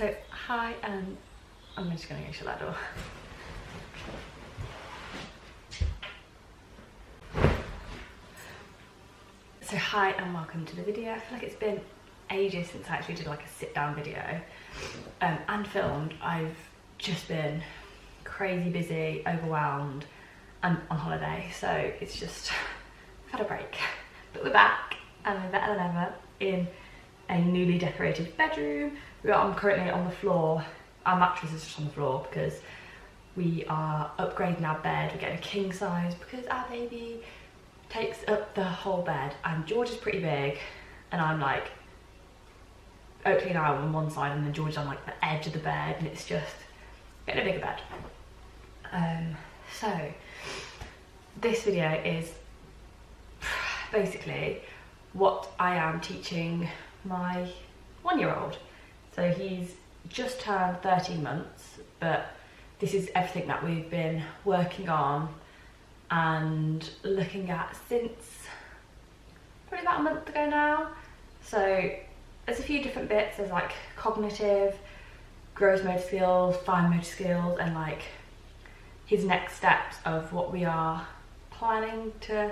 So, hi, I'm just gonna go shut that door. So hi and welcome to the video. I feel like it's been ages since I actually did like a sit down video and filmed. I've just been crazy busy, overwhelmed and on holiday, so it's just, I've had a break. But we're back and we're better than ever in a newly decorated bedroom. I'm currently on the floor. Our mattress is just on the floor because we are upgrading our bed. We're getting a king size because our baby takes up the whole bed, and George is pretty big and I'm like Oakley and I are on one side and then George is on like the edge of the bed, and it's just getting a bigger bed. So this video is basically what I am teaching my 1-year-old. So he's just turned 13 months, but this is everything that we've been working on and looking at since probably about a month ago now. So there's a few different bits. There's like cognitive, gross motor skills, fine motor skills, and like his next steps of what we are planning to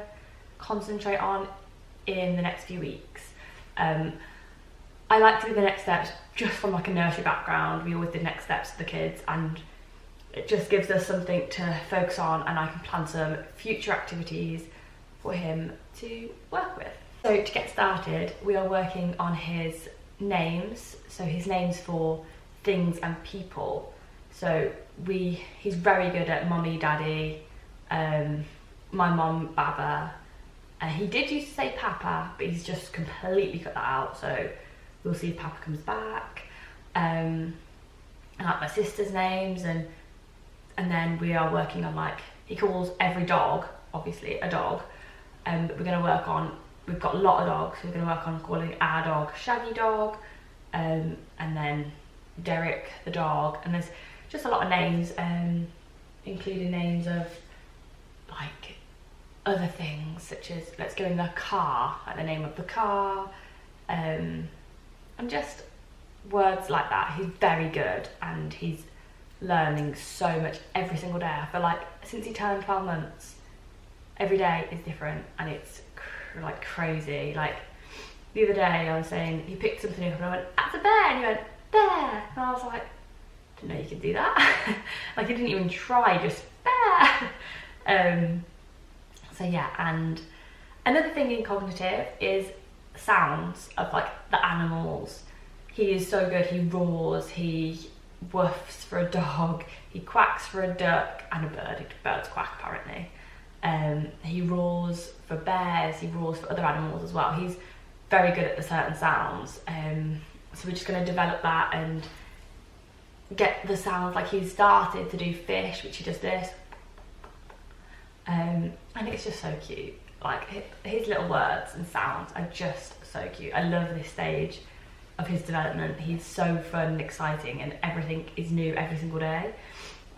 concentrate on in the next few weeks. I like to do the next steps just from like a nursery background. We always did next steps for the kids, and it just gives us something to focus on, and I can plan some future activities for him to work with. So to get started, we are working on his names. So his names for things and people. So he's very good at mommy, daddy, my mom, baba. He did used to say papa, but he's just completely cut that out. So we'll see if papa comes back. And like my sister's names, and then we are working on like, he calls every dog, obviously, a dog. But we're gonna work on, we've got a lot of dogs, so we're gonna work on calling our dog Shaggy Dog, and then Derek the dog. And there's just a lot of names, including names of like other things, such as let's go in the car, like the name of the car, and just words like that. He's very good, and he's learning so much every single day. I feel like since he turned 12 months, every day is different, and it's like crazy. Like the other day I was saying, he picked something up and I went, that's a bear, and he went, bear, and I was like, didn't know you could do that. Like he didn't even try, just bear. So yeah, and another thing in cognitive is sounds of like the animals. He is so good. He roars, he woofs for a dog, he quacks for a duck and a bird. Birds quack apparently. He roars for bears, he roars for other animals as well. He's very good at the certain sounds. So we're just going to develop that and get the sounds. Like he's started to do fish, which he does this. And it's just so cute. Like his little words and sounds are just so cute. I love this stage of his development. He's so fun and exciting, and everything is new every single day.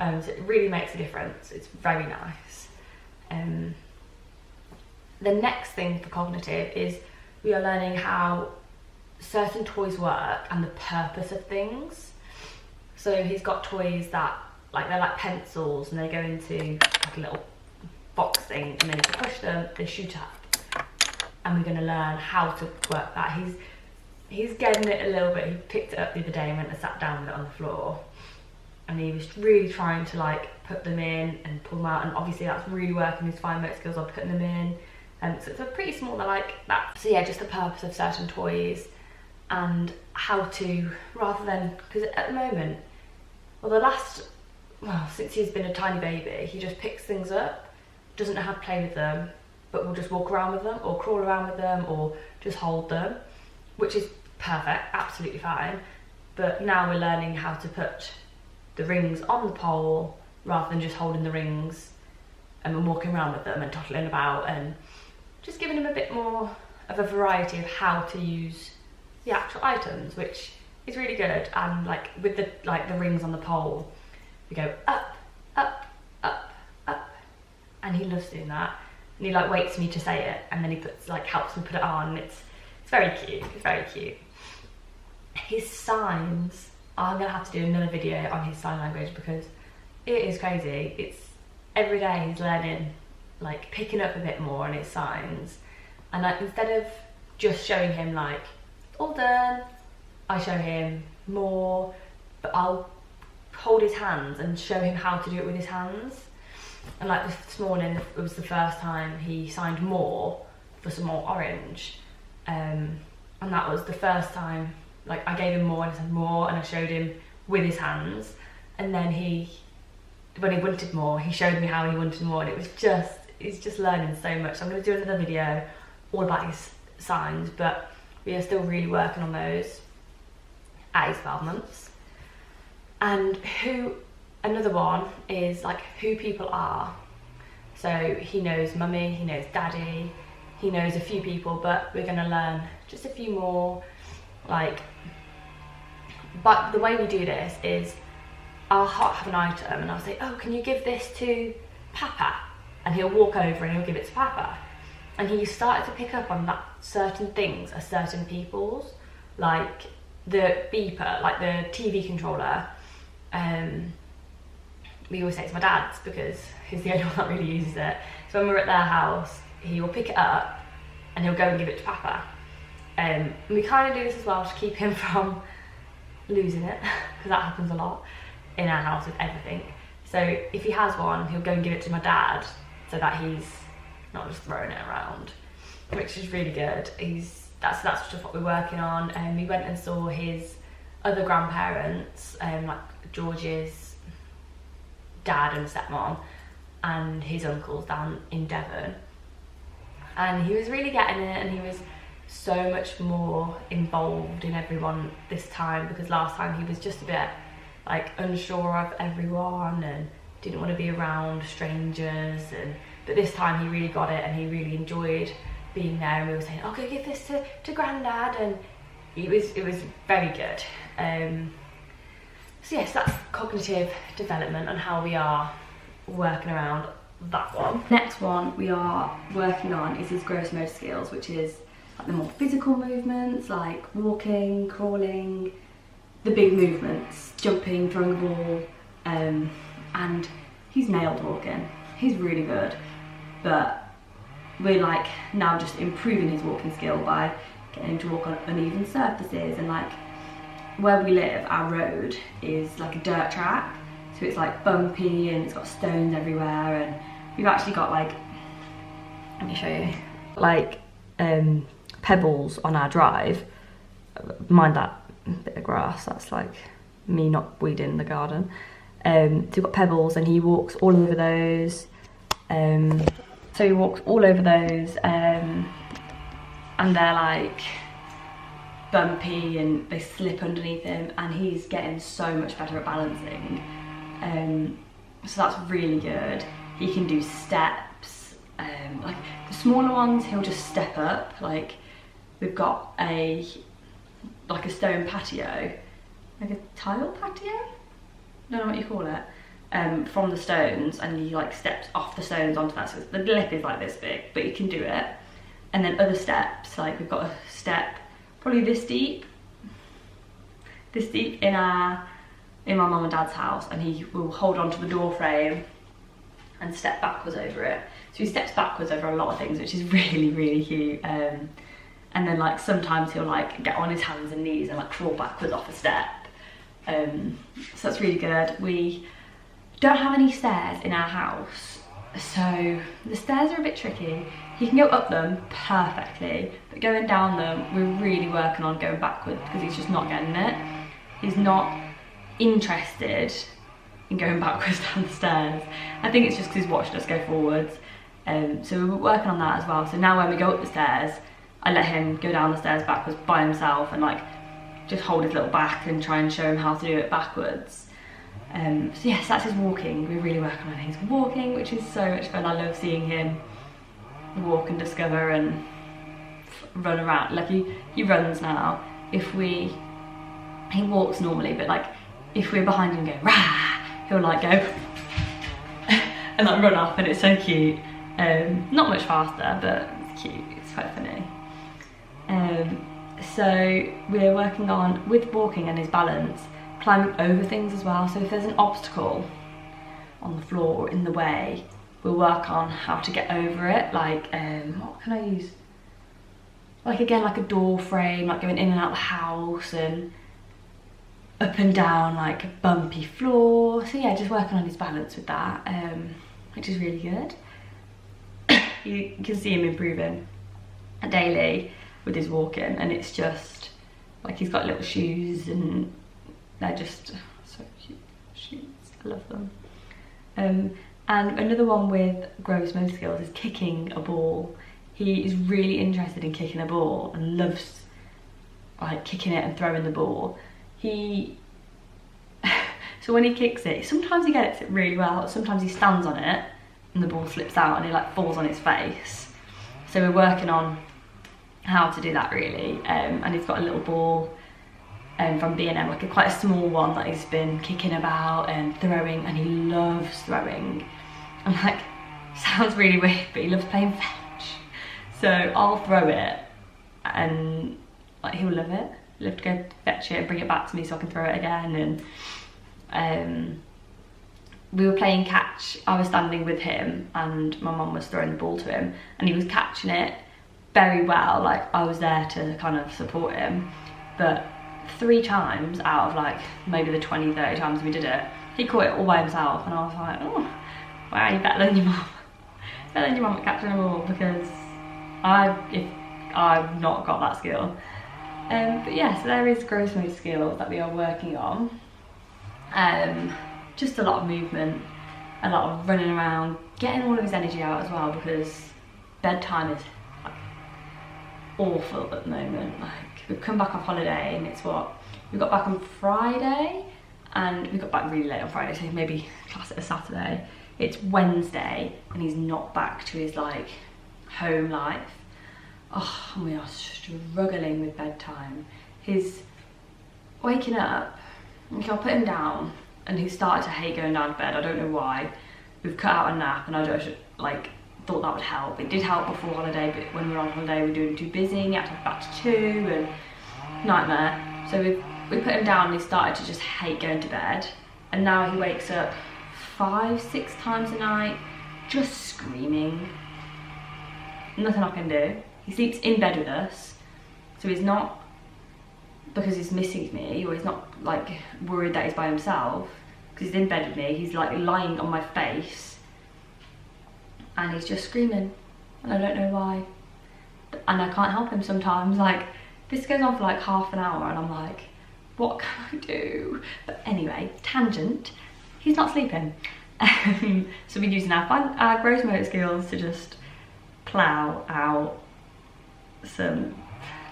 So it really makes a difference. It's very nice. The next thing for cognitive is we are learning how certain toys work and the purpose of things. So he's got toys that like they're like pencils, and they go into like a little box thing, and then if you push them, they shoot up. And we're going to learn how to work that. He's getting it a little bit. He picked it up the other day and went and sat down with it on the floor, and he was really trying to like put them in and pull them out, and obviously that's really working his fine motor skills on putting them in. So it's a pretty small, they're like that. So yeah, just the purpose of certain toys and how to, rather than, because at the moment, since he's been a tiny baby, he just picks things up, doesn't know how to play with them, but will just walk around with them or crawl around with them or just hold them, which is perfect, absolutely fine. But now we're learning how to put the rings on the pole rather than just holding the rings and walking around with them and toddling about, and just giving him a bit more of a variety of how to use the actual items, which is really good. And like with the rings on the pole, we go up, up, up, up, and he loves doing that. And he like waits for me to say it, and then he helps me put it on. It's very cute. It's very cute. His signs I'm gonna have to do another video on his sign language because it is crazy. It's every day he's learning, like picking up a bit more on his signs, and like instead of just showing him like all done, I show him more, but I'll hold his hands and show him how to do it with his hands. And like this morning, it was the first time he signed more for some more orange, and that was the first time, like I gave him more and I said more, and I showed him with his hands, and then when he wanted more, he showed me how he wanted more, and he's just learning so much. So I'm going to do another video all about his signs, but we are still really working on those at his 12 months. And another one is like who people are. So he knows mummy, he knows daddy, he knows a few people, but we're gonna learn just a few more. But the way we do this is I'll have an item and I'll say, oh, can you give this to Papa? And he'll walk over and he'll give it to Papa. And he started to pick up on that certain things are certain people's, like the beeper, like the TV controller. We always say it's my dad's because he's the only one that really uses it. So when we're at their house, he will pick it up and he'll go and give it to Papa. And we kind of do this as well to keep him from losing it, because that happens a lot in our house with everything. So if he has one, he'll go and give it to my dad so that he's not just throwing it around, which is really good. That's just what we're working on. And we went and saw his other grandparents, like George's dad and stepmom and his uncles down in Devon, and he was really getting it, and he was so much more involved in everyone this time, because last time he was just a bit like unsure of everyone and didn't want to be around strangers, but this time he really got it and he really enjoyed being there, and we were saying, oh, go give this to Grandad, and it was very good. So yes, that's cognitive development and how we are working around that one. Next one we are working on is his gross motor skills, which is like the more physical movements, like walking, crawling, the big movements, jumping, throwing the ball, and he's nailed walking. He's really good, but we're like now just improving his walking skill by getting him to walk on uneven surfaces, and like where we live, our road is like a dirt track, so it's like bumpy and it's got stones everywhere, and we've actually got like, let me show you, like pebbles on our drive. Mind that bit of grass, that's like me not weeding the garden. So we've got pebbles and he walks all over those. So he walks all over those, and they're like bumpy and they slip underneath him, and he's getting so much better at balancing. So that's really good. He can do steps, like the smaller ones he'll just step up. Like we've got a stone patio, like a tile patio, don't know what you call it, from the stones, and he like steps off the stones onto that, so the lip is like this big, but he can do it. And then other steps, like we've got a step probably this deep in my mum and dad's house, and he will hold onto the door frame and step backwards over it. So he steps backwards over a lot of things, which is really, really cute. And then like sometimes he'll like get on his hands and knees and like crawl backwards off a step. So that's really good. We don't have any stairs in our house, so the stairs are a bit tricky. He can go up them perfectly, but going down them, we're really working on going backwards because he's just not getting it. He's not interested in going backwards down the stairs. I think it's just because he's watched us go forwards. So we're working on that as well. So now when we go up the stairs, I let him go down the stairs backwards by himself and like just hold his little back and try and show him how to do it backwards. So yes, that's his walking. We're really working on his walking, which is so much fun. I love seeing him walk and discover and run around. Like he runs now. He walks normally, but like if we're behind him going rah, he'll like go and like run off, and it's so cute. Not much faster, but it's cute. It's quite funny. So we're working on, with walking and his balance, climbing over things as well. So if there's an obstacle on the floor or in the way, we'll work on how to get over it. Like, what can I use? Like, again, like a door frame, like going in and out of the house and up and down like a bumpy floor. So yeah, just working on his balance with that, which is really good. You can see him improving daily with his walking, and it's just like he's got little shoes and they're just so cute shoes. I love them. And another one with gross motor skills is kicking a ball. He is really interested in kicking a ball and loves like kicking it and throwing the ball. So when he kicks it, sometimes he gets it really well, sometimes he stands on it and the ball slips out and he like falls on his face. So we're working on how to do that really. And he's got a little ball from B&M, like quite a small one that he's been kicking about and throwing, and he loves throwing. I'm like, sounds really weird, but he loves playing fetch. So I'll throw it and like he'll love it. He'll have to go fetch it and bring it back to me so I can throw it again. And we were playing catch. I was standing with him and my mum was throwing the ball to him, and he was catching it very well. Like, I was there to kind of support him, but 3 times out of like maybe the 20-30 times we did it, he caught it all by himself, and I was like, oh, wow, you're better than your mum. Better than your mum at catching a ball, because I've not got that skill. But yeah, so there is gross motor skills that we are working on. Just a lot of movement, a lot of running around, getting all of his energy out as well, because bedtime is like awful at the moment. Like, we've come back off holiday and it's what, we got back on Friday and we got back really late on Friday, so maybe class it a Saturday. It's Wednesday and he's not back to his like home life. Oh, we are struggling with bedtime. He's waking up, like, I'll put him down and he started to hate going down to bed. I don't know why. We've cut out a nap and I don't like thought that would help. It did help before holiday, but when we were on holiday we were doing too busy and he had to have back to 2 and nightmare. So we put him down and he started to just hate going to bed, and now he wakes up 5-6 times a night just screaming. Nothing I can do. He sleeps in bed with us, so he's not, because he's missing me, or he's not like worried that he's by himself, because he's in bed with me. He's like lying on my face and he's just screaming, and I don't know why, and I can't help him sometimes. Like, this goes on for like half an hour and I'm like, what can I do? But anyway, tangent, he's not sleeping. So we're using our gross motor skills to just plough out some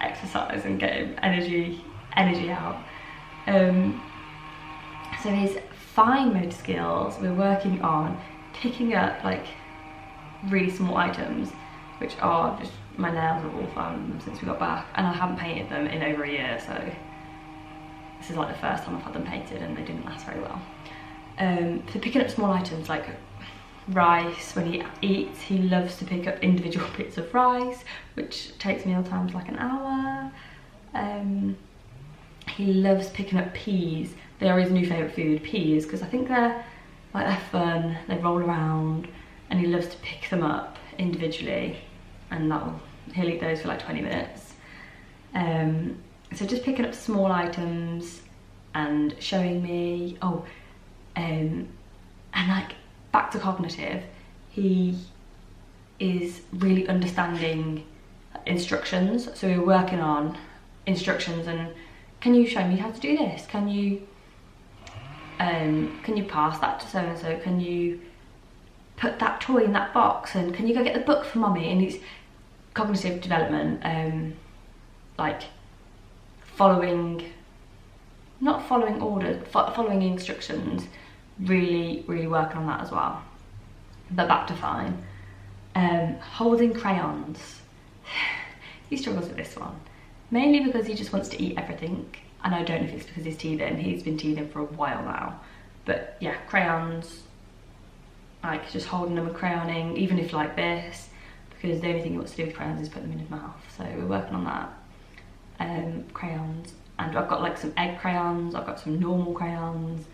exercise and get him energy out. So his fine motor skills, we're working on picking up like really small items, which are just, my nails are all fun since we got back, and I haven't painted them in over a year, so this is like the first time I've had them painted and they didn't last very well. So picking up small items like rice. When he eats, he loves to pick up individual bits of rice, which takes meal times like an hour. He loves picking up peas. They are his new favourite food, peas, because I think they're fun, they roll around, and he loves to pick them up individually, and he'll eat those for like 20 minutes. So just picking up small items and showing me, and like back to cognitive, he is really understanding instructions. So we're working on instructions and, can you show me how to do this? Can you pass that to so-and-so? Can you put that toy in that box? And can you go get the book for mummy? And it's cognitive development, like not following orders, following instructions, really working on that as well. But back to fine. Holding crayons. He struggles with this one, mainly because he just wants to eat everything, and I don't know if it's because he's teething. He's been teething for a while now, but yeah, crayons, like just holding them and crayoning, even if like this, because the only thing he wants to do with crayons is put them in his mouth. So we're working on that. Crayons, and I've got like some egg crayons, I've got some normal crayons.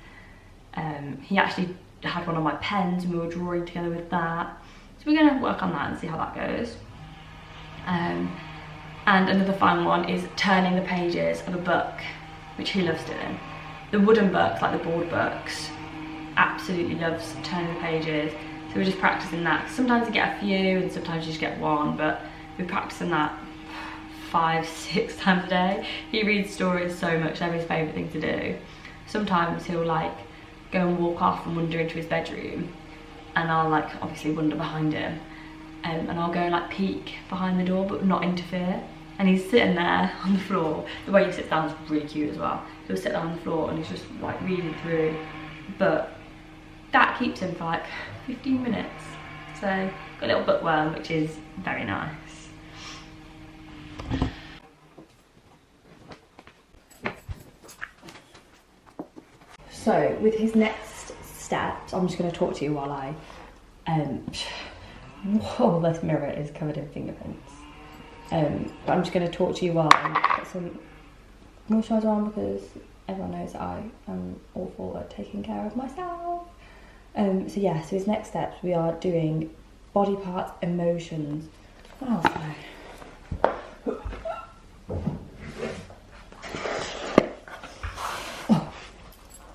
He actually had one of my pens and we were drawing together with that. So we're going to work on that and see how that goes. And another fun one is turning the pages of a book, which he loves doing. The wooden books, like the board books, absolutely loves turning the pages. So we're just practicing that. Sometimes you get a few and sometimes you just get one, but we're practicing that 5-6 times a day. He reads stories so much, they're his favourite thing to do. Sometimes he'll like go and walk off and wander into his bedroom, and I'll like obviously wander behind him, and I'll go and like peek behind the door but not interfere. And he's sitting there on the floor. The way he sits down is really cute as well. He'll sit down on the floor and he's just like reading through, but that keeps him for like 15 minutes. So got a little bookworm, which is very nice. So with his next steps, I'm just going to talk to you while I, whoa, this mirror is covered in fingerprints. But I'm just going to talk to you while I put some moisturiser on, because everyone knows that I am awful at taking care of myself. So yeah, so his next steps, we are doing body parts, emotions. What else do I?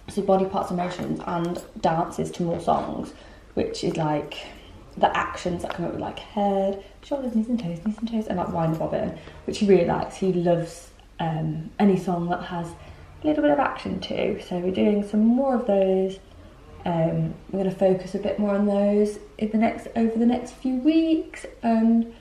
So body parts, emotions, and dances to more songs, which is like the actions that come up with like head, shoulders, knees and toes, and like wind bobbing, which he really likes. He loves any song that has a little bit of action too. So we're doing some more of those. We're going to focus a bit more on those over the next few weeks, and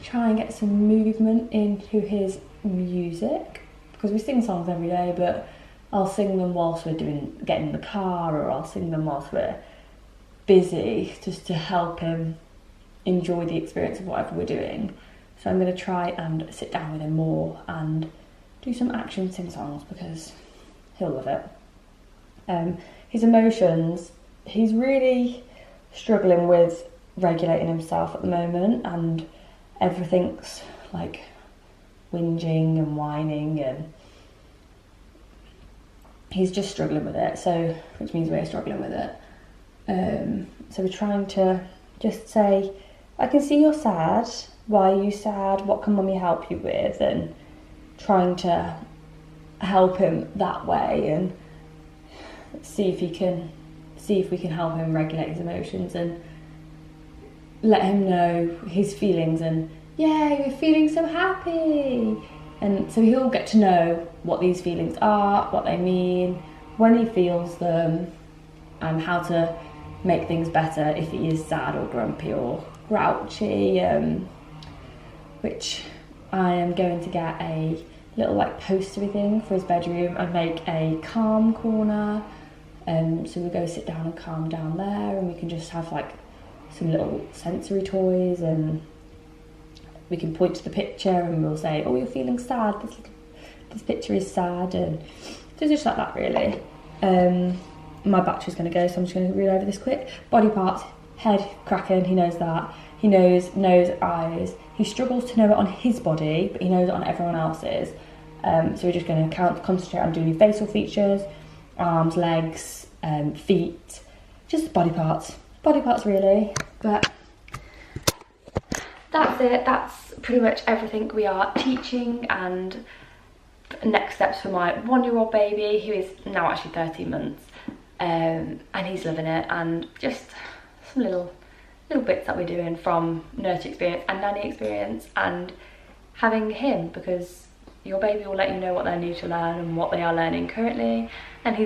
try and get some movement into his music, because we sing songs every day, but I'll sing them whilst we're getting in the car, or I'll sing them whilst we're busy, just to help him enjoy the experience of whatever we're doing. So I'm going to try and sit down with him more and do some action sing songs, because he'll love it. His emotions, he's really struggling with regulating himself at the moment, and everything's like whinging and whining, and he's just struggling with it, so which means we're struggling with it. So we're trying to just say, I can see you're sad, why are you sad, what can mummy help you with, and trying to help him that way, and see if we can help him regulate his emotions and let him know his feelings, and yeah, you're feeling so happy. And so he'll get to know what these feelings are, what they mean, when he feels them, and how to make things better if he is sad or grumpy or grouchy, which I am going to get a little like postery thing for his bedroom and make a calm corner. So we'll go sit down and calm down there, and we can just have like some little sensory toys, and we can point to the picture and we'll say, oh, you're feeling sad, this picture is sad, and so just like that really. My battery's going to go, so I'm just going to read over this quick. Body parts, head, cracking, he knows that. He knows nose, eyes. He struggles to know it on his body, but he knows it on everyone else's. So we're just going to concentrate on doing facial features, arms, legs, feet, just body parts really. But that's it, that's pretty much everything we are teaching. And next steps for my 1-year-old baby, who is now actually 13 months, and he's loving it, and just some little bits that we're doing from nursery experience and nanny experience, and having him, because your baby will let you know what they need to learn and what they are learning currently, and he's